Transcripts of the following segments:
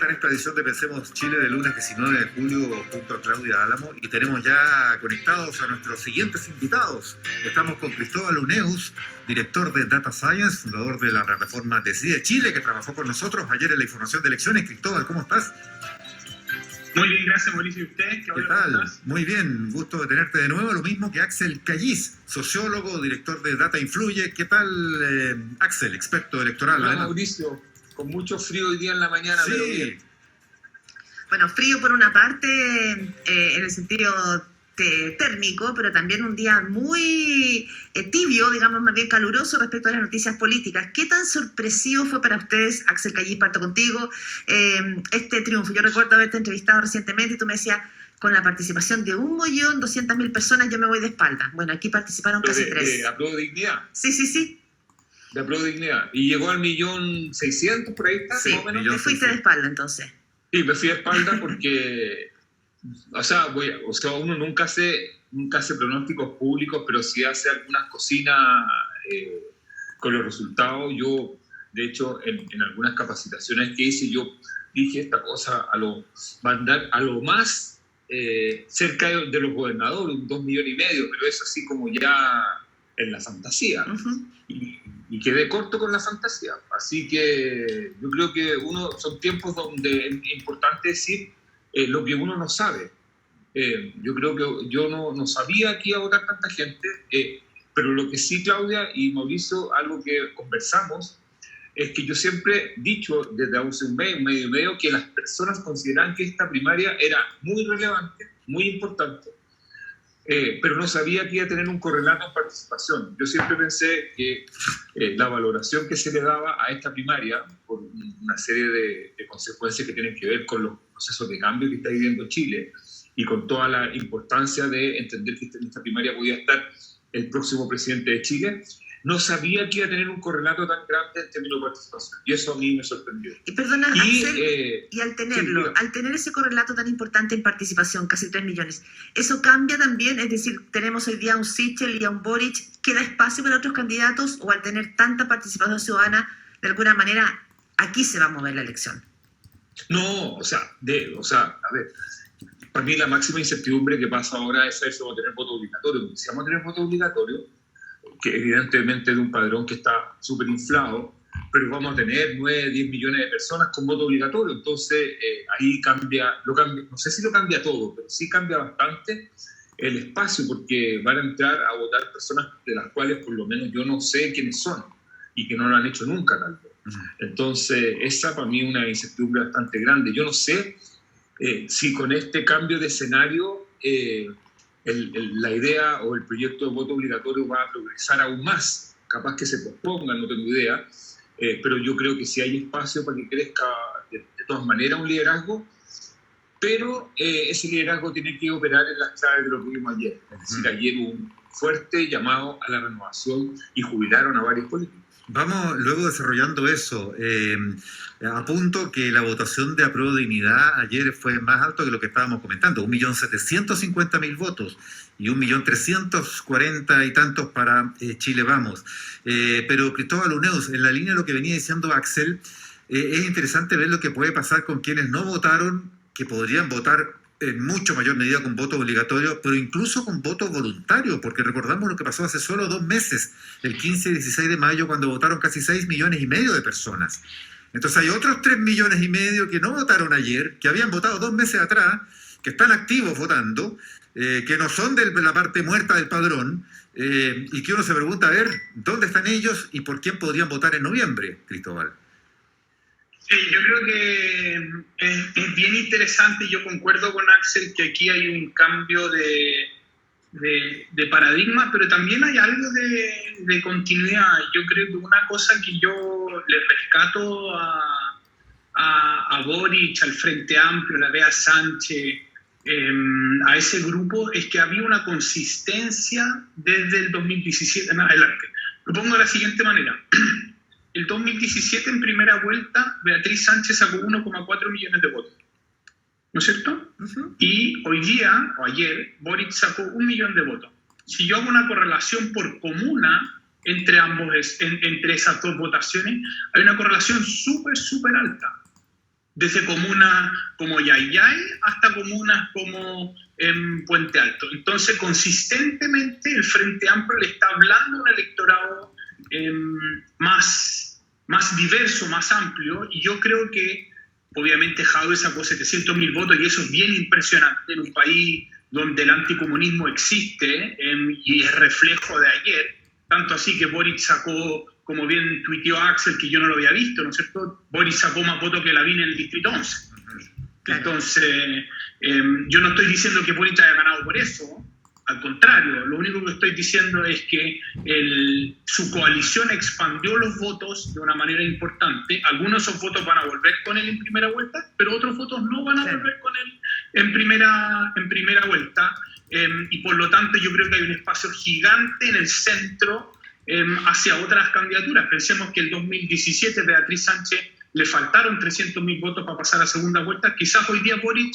vuelta en esta edición de Pensemos Chile de lunes 19 de julio junto a Claudia Álamo y tenemos ya conectados a nuestros siguientes invitados. Estamos con Cristóbal Uneus, director de Data Science, fundador de la plataforma Decide Chile, que trabajó con nosotros ayer en la información de elecciones. Cristóbal, ¿cómo estás? Muy bien, gracias Mauricio. ¿Y usted? ¿Qué tal? Muy bien, gusto de tenerte de nuevo. Lo mismo que Axel Callis, sociólogo, director de Data Influye. ¿Qué tal, Axel, experto electoral? Hola, Mauricio, con mucho frío hoy día en la mañana, sí. Pero bien. Bueno, frío por una parte, en el sentido térmico, pero también un día muy tibio, digamos más bien caluroso respecto a las noticias políticas. ¿Qué tan sorpresivo fue para ustedes, Axel Callis, parto contigo, este triunfo? Yo recuerdo haberte entrevistado recientemente y tú me decías, con la participación de 1.200.000 personas yo me voy de espalda. Bueno, aquí participaron casi 3. ¿De Apruebo Dignidad? Sí. De Apruebo Dignidad. Y llegó al 1.600.000, por ahí está, sí, más o menos. Te fuiste de espalda entonces. Sí, me fui de espalda porque, uno nunca hace pronósticos públicos, pero sí hace algunas cocinas con los resultados. Yo, de hecho, en algunas capacitaciones que hice, yo dije esta cosa mandar a lo más cerca de los gobernadores, 2,5 millones, pero es así como ya en la fantasía. Uh-huh. Y quedé corto con la fantasía. Así que yo creo que son tiempos donde es importante decir lo que uno no sabe. Yo creo que yo no sabía que iba a votar tanta gente, pero lo que sí, Claudia y Mauricio, algo que conversamos, es que yo siempre he dicho desde hace un mes y medio, que las personas consideraban que esta primaria era muy relevante, muy importante, pero no sabía que iba a tener un correlato en participación. Yo siempre pensé que la valoración que se le daba a esta primaria, por una serie de consecuencias que tienen que ver con los procesos de cambio que está viviendo Chile y con toda la importancia de entender que en esta primaria podía estar el próximo presidente de Chile, no sabía que iba a tener un correlato tan grande en términos de participación. Y eso a mí me sorprendió. Y perdona, Axel, y al tener ese correlato tan importante en participación, casi 3 millones, ¿eso cambia también? Es decir, tenemos hoy día a un Sichel y a un Boric, ¿queda espacio para otros candidatos? ¿O al tener tanta participación ciudadana, de alguna manera, aquí se va a mover la elección? No, a ver, para mí la máxima incertidumbre que pasa ahora es si vamos a tener voto obligatorio. Si vamos a tener voto obligatorio, que evidentemente es de un padrón que está súper inflado, pero vamos a tener 9, 10 millones de personas con voto obligatorio. Entonces, ahí cambia, no sé si lo cambia todo, pero sí cambia bastante el espacio, porque van a entrar a votar personas de las cuales por lo menos yo no sé quiénes son y que no lo han hecho nunca, tal vez. Entonces, esa para mí es una incertidumbre bastante grande. Yo no sé si con este cambio de escenario la idea o el proyecto de voto obligatorio va a progresar aún más. Capaz que se posponga, no tengo idea, pero yo creo que sí hay espacio para que crezca de todas maneras un liderazgo, pero ese liderazgo tiene que operar en las claves de lo que vimos ayer. Es decir, ayer hubo un fuerte llamado a la renovación y jubilaron a varios políticos. Vamos luego desarrollando eso. Apunto que la votación de Apruebo Dignidad ayer fue más alto que lo que estábamos comentando, 1.750.000 votos y 1.340.000 y tantos para Chile Vamos. Pero Cristóbal Uneus, en la línea de lo que venía diciendo Axel, es interesante ver lo que puede pasar con quienes no votaron, que podrían votar en mucho mayor medida con voto obligatorio, pero incluso con voto voluntario, porque recordamos lo que pasó hace solo 2 meses, el 15 y 16 de mayo, cuando votaron casi 6,5 millones de personas. Entonces hay otros 3,5 millones que no votaron ayer, que habían votado 2 meses atrás, que están activos votando, que no son de la parte muerta del padrón, y que uno se pregunta, a ver, ¿dónde están ellos y por quién podrían votar en noviembre, Cristóbal? Sí, yo creo que es bien interesante. Yo concuerdo con Axel que aquí hay un cambio de paradigma, pero también hay algo de continuidad. Yo creo que una cosa que yo le rescato a Boric, al Frente Amplio, a la Bea Sánchez, a ese grupo, es que había una consistencia desde el 2017 en adelante. Lo pongo de la siguiente manera. El 2017, en primera vuelta, Beatriz Sánchez sacó 1,4 millones de votos, ¿no es cierto? Uh-huh. Y hoy día, o ayer, Boric sacó 1 millón de votos. Si yo hago una correlación por comuna entre esas dos votaciones, hay una correlación súper alta. desde comunas como Yayay hasta comunas como Puente Alto. Entonces, consistentemente, el Frente Amplio le está hablando a un electorado más diverso, más amplio, y yo creo que, obviamente, Jadwe sacó 700.000 votos, y eso es bien impresionante en un país donde el anticomunismo existe y es reflejo de ayer, tanto así que Boric sacó, como bien tuiteó Axel, que yo no lo había visto, ¿no es cierto? Boric sacó más votos que Lavín en el Distrito 11. Claro. Entonces, yo no estoy diciendo que Boric haya ganado por eso, al contrario, lo único que estoy diciendo es que su coalición expandió los votos de una manera importante. Algunos de esos votos van a volver con él en primera vuelta, pero otros votos no van a volver con él en primera vuelta. Y por lo tanto yo creo que hay un espacio gigante en el centro hacia otras candidaturas. Pensemos que el 2017 Beatriz Sánchez le faltaron 300.000 votos para pasar a segunda vuelta. Quizás hoy día Boric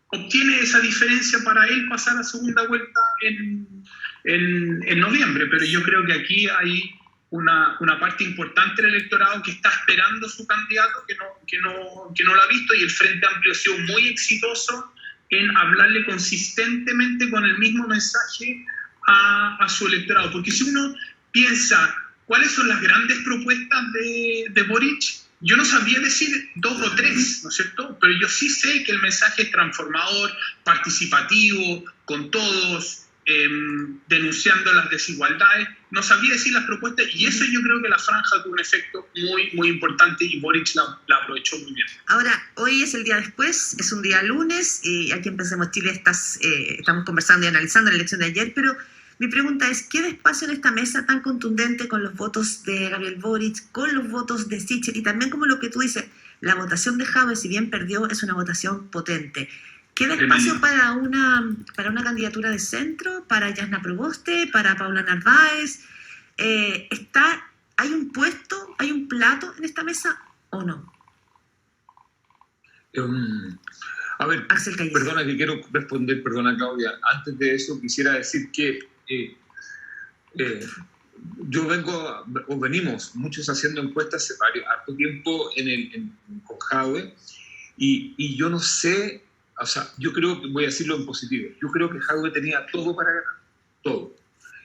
obtiene esa diferencia para él pasar a segunda vuelta en noviembre, pero yo creo que aquí hay una parte importante del electorado que está esperando su candidato, que no lo ha visto, y el Frente Amplio ha sido muy exitoso en hablarle consistentemente con el mismo mensaje a su electorado. Porque si uno piensa cuáles son las grandes propuestas de Boric, yo no sabría decir 2 o 3, ¿no es cierto? Pero yo sí sé que el mensaje es transformador, participativo, con todos, denunciando las desigualdades. No sabría decir las propuestas, y eso yo creo que la franja tuvo un efecto muy, muy importante, y Boric la aprovechó muy bien. Ahora, hoy es el día después, es un día lunes, y aquí en Pensemos Chile estamos conversando y analizando la elección de ayer, pero mi pregunta es, ¿qué espacio en esta mesa tan contundente con los votos de Gabriel Boric, con los votos de Sichel, y también como lo que tú dices, la votación de Jadwe, si bien perdió, es una votación potente? ¿Queda espacio para una candidatura de centro, para Jasna Proboste, para Paula Narváez? ¿Hay un puesto, hay un plato en esta mesa o no? A ver, perdona que quiero responder, perdona Claudia. Antes de eso quisiera decir que venimos muchos haciendo encuestas hace harto tiempo con Jadwe, y yo no sé, o sea, yo creo que, voy a decirlo en positivo, yo creo que Jadwe tenía todo para ganar, todo.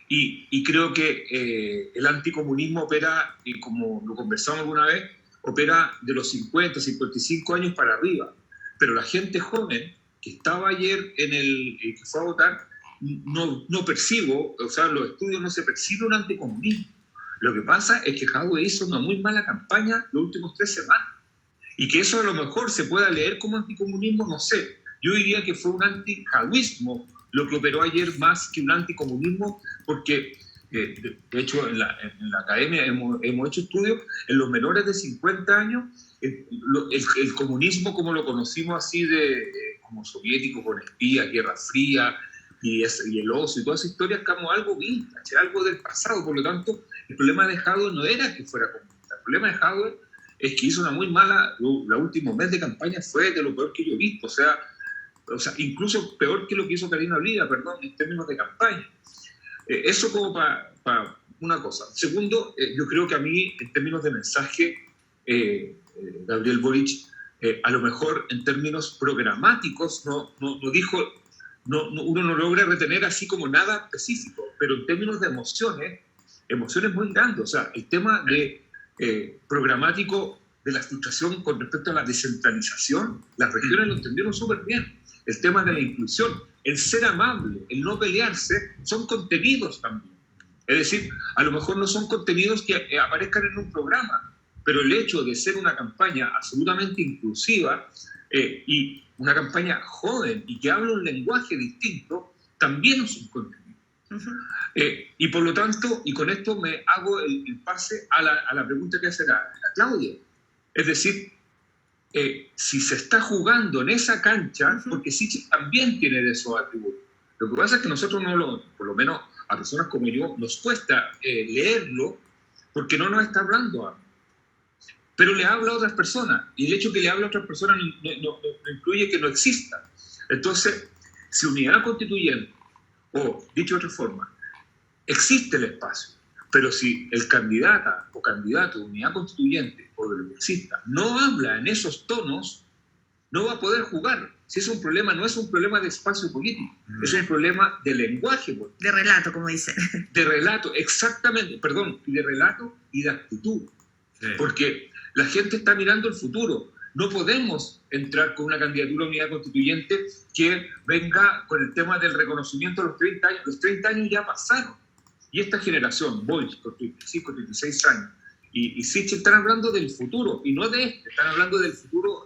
Y creo que el anticomunismo opera, y como lo conversamos alguna vez, opera de los 50, 55 años para arriba. Pero la gente joven que estaba ayer que fue a votar, no percibo, o sea, los estudios no se percibe un anticomunismo. Lo que pasa es que Jadwe hizo una muy mala campaña los últimos 3 semanas. Y que eso a lo mejor se pueda leer como anticomunismo, no sé. Yo diría que fue un antijaduismo lo que operó ayer más que un anticomunismo, porque de hecho en la academia hemos hecho estudios en los menores de 50 años, el comunismo como lo conocimos así como soviético, con espías, Guerra Fría y el oso y todas esas historias, como algo vintage, algo del pasado. Por lo tanto, el problema de Jadwe no era que fuera comunista, el problema de Jadwe es que hizo una muy mala, la último mes de campaña fue de lo peor que yo he visto, o sea, incluso peor que lo que hizo Carolina Oliva, perdón, en términos de campaña. Eso como para una cosa. Segundo, yo creo que a mí, en términos de mensaje, Gabriel Boric, a lo mejor en términos programáticos, no dijo, uno no logra retener así como nada específico, pero en términos de emociones muy grandes. O sea, el tema de programático de la frustración con respecto a la descentralización, las regiones lo entendieron súper bien. El tema de la inclusión, el ser amable, el no pelearse, son contenidos también. Es decir, a lo mejor no son contenidos que aparezcan en un programa, pero el hecho de ser una campaña absolutamente inclusiva y una campaña joven y que habla un lenguaje distinto, también es un contenido. Uh-huh. Y por lo tanto, y con esto me hago el pase a la pregunta que hace la Claudia. Es decir, si se está jugando en esa cancha, porque Sichel también tiene de esos atributos. Lo que pasa es que nosotros por lo menos a personas como yo, nos cuesta leerlo porque no nos está hablando a mí. Pero le habla a otras personas, y el hecho que le hable a otras personas no incluye que no exista. Entonces, si unidad constituyente, o dicho de otra forma, existe el espacio, pero si el candidato de unidad constituyente o de lo que exista no habla en esos tonos, no va a poder jugar. Si es un problema, no es un problema de espacio político, es un problema de lenguaje político. De relato, como dicen. De relato, exactamente, perdón, de relato y de actitud. Sí. Porque la gente está mirando el futuro. No podemos entrar con una candidatura a unidad constituyente que venga con el tema del reconocimiento de los 30 años. Los 30 años ya pasaron. Y esta generación, Boris, con 35, 36 años, y Sichel están hablando del futuro, y no de están hablando del futuro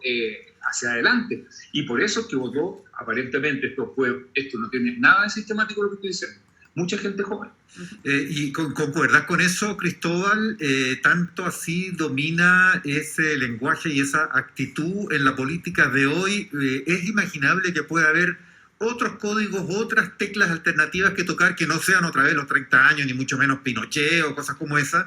hacia adelante. Y por eso es que votó, aparentemente, esto no tiene nada de sistemático lo que estoy diciendo. Mucha gente joven. ¿Y concuerdas con eso, Cristóbal? ¿Tanto así domina ese lenguaje y esa actitud en la política de hoy? ¿Es imaginable que pueda haber otros códigos, otras teclas alternativas que tocar que no sean otra vez los 30 años, ni mucho menos Pinochet o cosas como esas,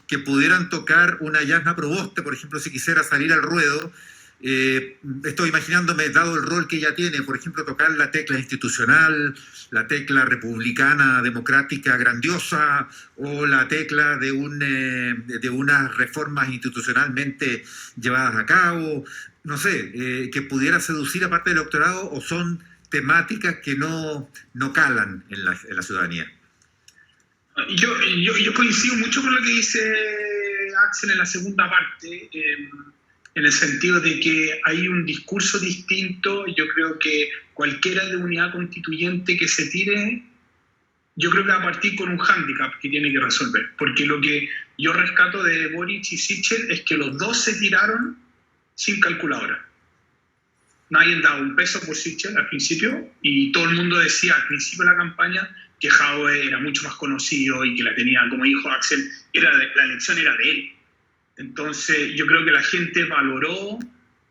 que pudieran tocar una Yasna Proboste, por ejemplo, si quisiera salir al ruedo? Estoy imaginándome, dado el rol que ella tiene, por ejemplo, tocar la tecla institucional, la tecla republicana, democrática, grandiosa, o la tecla de unas reformas institucionalmente llevadas a cabo, no sé, que pudiera seducir a parte del electorado, o son temáticas que no calan en la ciudadanía. Yo coincido mucho con lo que dice Axel en la segunda parte, en el sentido de que hay un discurso distinto. Yo creo que cualquiera de unidad constituyente que se tire, yo creo que va a partir con un hándicap que tiene que resolver, porque lo que yo rescato de Boric y Sichel es que los dos se tiraron sin calculadora. Nadie daba un peso por Sichel al principio, y todo el mundo decía al principio de la campaña que Jadwe era mucho más conocido y que la tenía, como dijo Axel, la elección era de él. Entonces yo creo que la gente valoró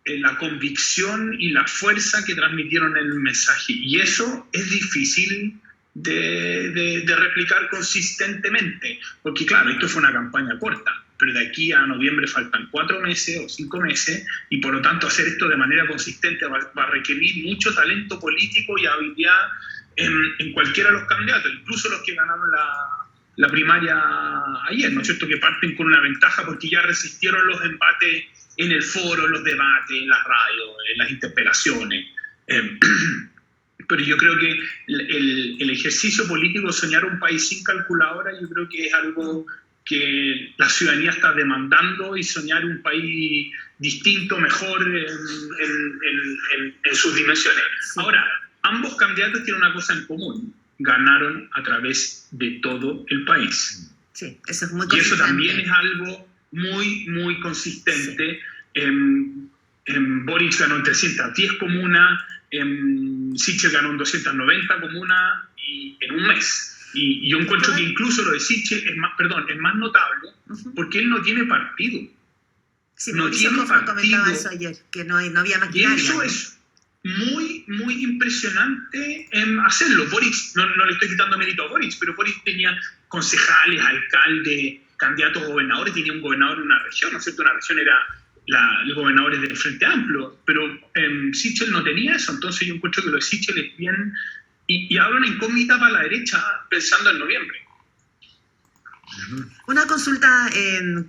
la convicción y la fuerza que transmitieron en el mensaje, y eso es difícil de replicar consistentemente, porque claro, esto fue una campaña corta, pero de aquí a noviembre faltan 4 meses o 5 meses, y por lo tanto hacer esto de manera consistente va a requerir mucho talento político y habilidad en cualquiera de los candidatos, incluso los que ganaron la primaria ayer, ¿no es cierto?, que parten con una ventaja porque ya resistieron los embates en el foro, en los debates, en las radios, en las interpelaciones. Pero yo creo que el ejercicio político, soñar un país sin calculadora, yo creo que es algo que la ciudadanía está demandando, y soñar un país distinto, mejor en sus dimensiones. Ahora, ambos candidatos tienen una cosa en común: ganaron a través de todo el país. Sí, eso es muy consistente. Y eso también es algo muy, muy consistente. Sí. Boric ganó en 310 comunas, Sichel ganó en 290 comunas y en un mes. Y yo encuentro que incluso lo de Sichel es más notable, porque él no tiene partido. Sí, no tiene partido. Comentaba eso ayer, que no había maquinaria. Y eso es muy, muy impresionante hacerlo. Boric, no le estoy quitando mérito a Boric, pero Boric tenía concejales, alcaldes, candidatos a gobernadores, tenía un gobernador en una región, ¿no es cierto? Una región era los gobernadores del Frente Amplio, pero Sichel no tenía eso. Entonces yo encuentro que lo de Sichel es bien, y abre una incógnita para la derecha pensando en noviembre. Una consulta,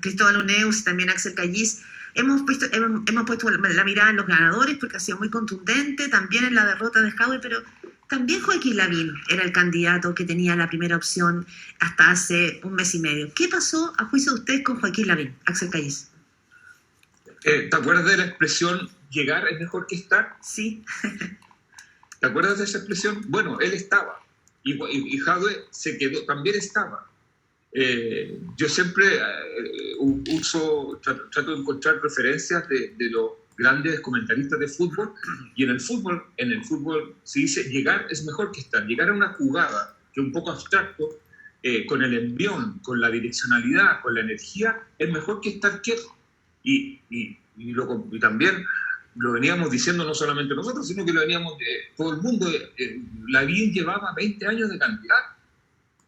Cristóbal Uneus y también Axel Callis. Hemos puesto la mirada en los ganadores porque ha sido muy contundente, también en la derrota de Jadwe, pero también Joaquín Lavín era el candidato que tenía la primera opción hasta hace un mes y medio. ¿Qué pasó, a juicio de ustedes, con Joaquín Lavín? Axel Callis. ¿Te acuerdas de la expresión llegar es mejor que estar? Sí. ¿Te acuerdas de esa expresión? Bueno, él estaba, y Jadwe se quedó, también estaba. Yo siempre trato de encontrar referencias de los grandes comentaristas de fútbol, y en el fútbol se dice llegar es mejor que estar. Llegar a una jugada que es un poco abstracto, con el envión, con la direccionalidad, con la energía, es mejor que estar quieto. Y también lo veníamos diciendo no solamente nosotros, sino que lo veníamos todo el mundo. Lavín llevaba 20 años de candidato.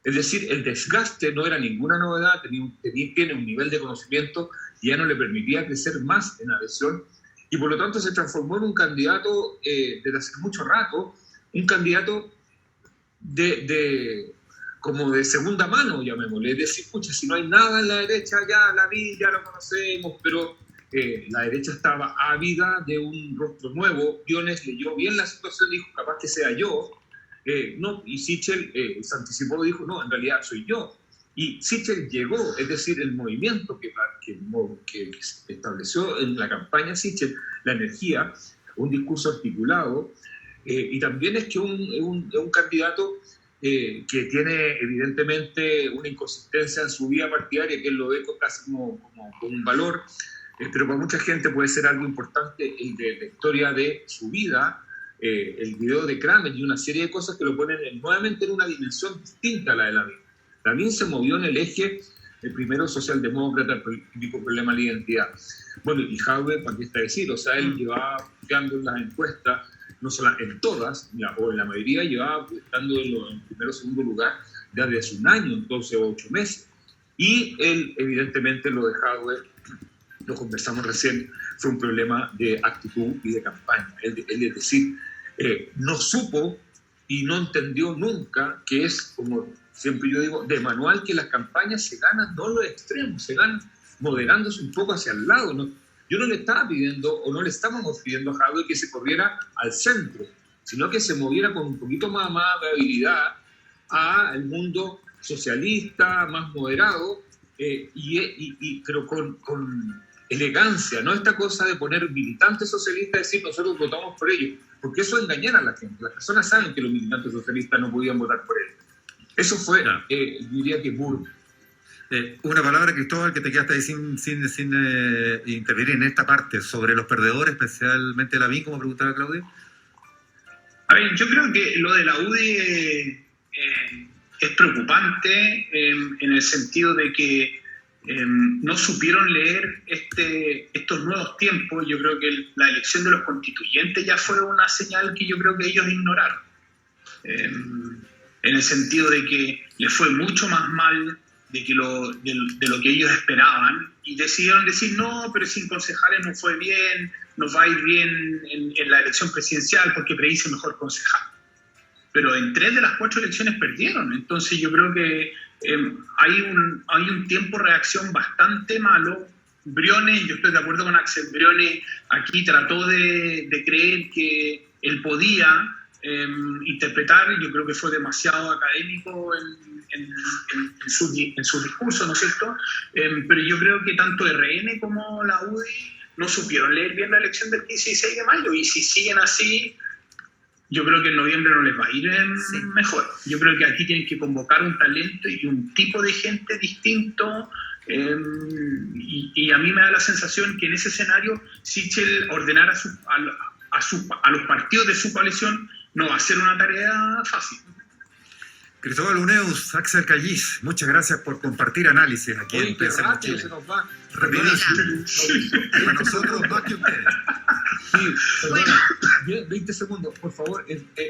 Es decir, el desgaste no era ninguna novedad, tiene un nivel de conocimiento que ya no le permitía crecer más en adhesión, y por lo tanto se transformó en un candidato desde hace mucho rato, un candidato como de segunda mano, llamémosle. Es decir, pucha, si no hay nada en la derecha, ya la vi, ya lo conocemos, pero la derecha estaba ávida de un rostro nuevo. Briones leyó bien la situación, dijo, capaz que sea yo. No, y Sichel se anticipó, dijo, no, en realidad soy yo. Y Sichel llegó, es decir, el movimiento que estableció en la campaña Sichel, la energía, un discurso articulado, y también es que un candidato que tiene evidentemente una inconsistencia en su vida partidaria, que él lo ve casi como un valor, pero para mucha gente puede ser algo importante el de la historia de su vida, el video de Kramer y una serie de cosas que lo ponen nuevamente en una dimensión distinta a la de Lavín. Lavín se movió en el eje, el primero socialdemócrata, el típico problema de la identidad. Bueno, y Jadwe, ¿para qué está decir? O sea, él llevaba buscando en las encuestas, no solo en todas, o en la mayoría, llevaba estando en primero o segundo lugar desde hace un año, entonces 8 meses. Y él, evidentemente, lo de Jadwe, lo conversamos recién, fue un problema de actitud y de campaña. Él es decir, no supo y no entendió nunca que es, como siempre yo digo, de manual, que las campañas se ganan no los extremos, se ganan moderándose un poco hacia el lado. ¿No? Yo no le estaba pidiendo, o no le estábamos pidiendo a Jadwe que se corriera al centro, sino que se moviera con un poquito más de habilidad al mundo socialista, más moderado, pero con elegancia, no esta cosa de poner militantes socialistas y decir nosotros votamos por ellos, porque eso es engañar a la gente. Las personas saben que los militantes socialistas no podían votar por ellos. Eso fue, diría que burdo. Una palabra, Cristóbal, que te quedaste ahí sin intervenir en esta parte, sobre los perdedores, especialmente Lavín, como preguntaba Claudia. A ver, yo creo que lo de la UDI es preocupante en el sentido de que no supieron leer estos nuevos tiempos. Yo creo que la elección de los constituyentes ya fue una señal que yo creo que ellos ignoraron. En el sentido de que les fue mucho más mal de lo que ellos esperaban, y decidieron decir, no, pero sin concejales no fue bien, nos va a ir bien en la elección presidencial porque predice mejor concejal. Pero en 3 de las 4 elecciones perdieron. Entonces yo creo que hay un tiempo-reacción bastante malo. Briones, yo estoy de acuerdo con Axel, Briones aquí trató de creer que él podía interpretar, yo creo que fue demasiado académico en su discurso, ¿no es cierto? Pero yo creo que tanto RN como la UDI no supieron leer bien la elección del 16 de mayo, y si siguen así, yo creo que en noviembre no les va a ir mejor. Yo creo que aquí tienen que convocar un talento y un tipo de gente distinto, y a mí me da la sensación que en ese escenario Sichel ordenar a los partidos de su coalición no va a ser una tarea fácil. Cristóbal Uneus, Axel Cayís, muchas gracias por compartir análisis aquí en Pensemos Chile. Se nos va. Rapidísimo. Para nosotros más que ustedes. Sí, perdona, 20 segundos, por favor.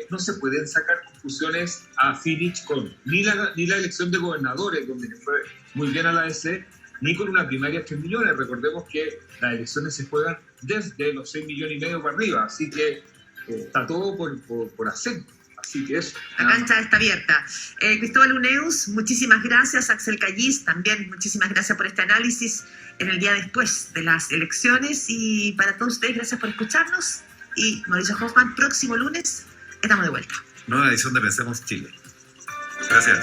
No se pueden sacar conclusiones a Filich con ni la elección de gobernadores, donde le fue muy bien a la ADC, ni con una primaria de 3 millones. Recordemos que las elecciones se juegan desde los 6,5 millones para arriba, así que está todo por hacer. Así que eso. La cancha está abierta. Cristóbal Uneus, muchísimas gracias. Axel Cayís, también muchísimas gracias por este análisis en el día después de las elecciones. Y para todos ustedes, gracias por escucharnos. Y Mauricio Hoffman, próximo lunes estamos de vuelta. Nueva edición de Pensemos Chile. Gracias.